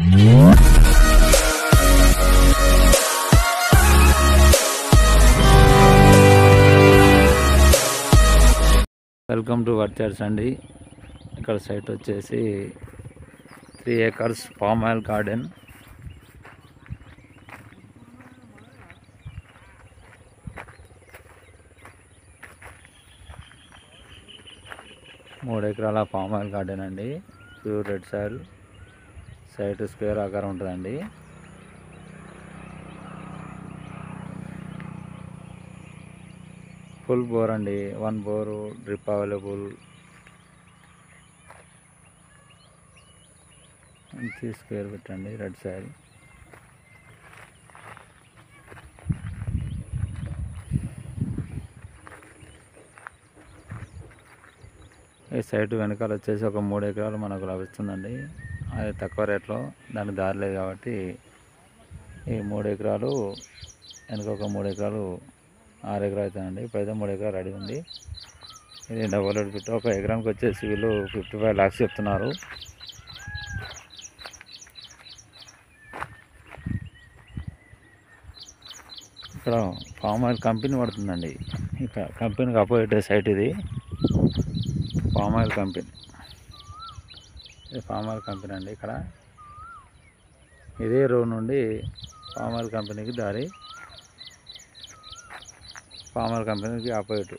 Welcome to వర్చర్స్ అండి. ఇక్కడ site వచ్చేసి 3 acres పామ్ ఆయిల్ గార్డెన్. మూడు ఎకరాల పామ్ ఆయిల్ గార్డెన్ అండి. Pure red soil. Site square ఆకారం ఉంటుందండి. ఫుల్ బోర్ అండి, 1 బోరు, డ్రిప్ అవైలబుల్. మంచి స్క్వేర్ పెట్టండి, రెడ్ సాయిల్. ఈ సైట్ వెనకాల వచ్చేసి ఒక 3 ఎకరాలు మనకు లభిస్తుందండి. అది తక్కువ రేట్లో, దానికి దారి లేదు కాబట్టి ఈ 3 ఎకరాలు వెనక ఒక 3 ఎకరాలు 6 ఎకరాలు అవుతాయండి. ఇప్పుడైతే 3 ఎకరాలు రెడీ ఉంది. ఇది డబల్ రోడ్ ఫిట్. ఒక ఎకరానికి వచ్చేసి వీళ్ళు 55 lakhs చెప్తున్నారు. ఇక్కడ పామ్ ఆయిల్ కంపెనీ పడుతుందండి. ఇక్కడ కంపెనీకి అపోజిట్ సైట్ ఇది. పామ్ ఆయిల్ కంపెనీ, ఇది పామ్ ఆయిల్ కంపెనీ అండి. ఇక్కడ ఇదే రోడ్ నుండి పామ్ ఆయిల్ కంపెనీకి దారి. పామ్ ఆయిల్ కంపెనీకి ఆపోజిట్.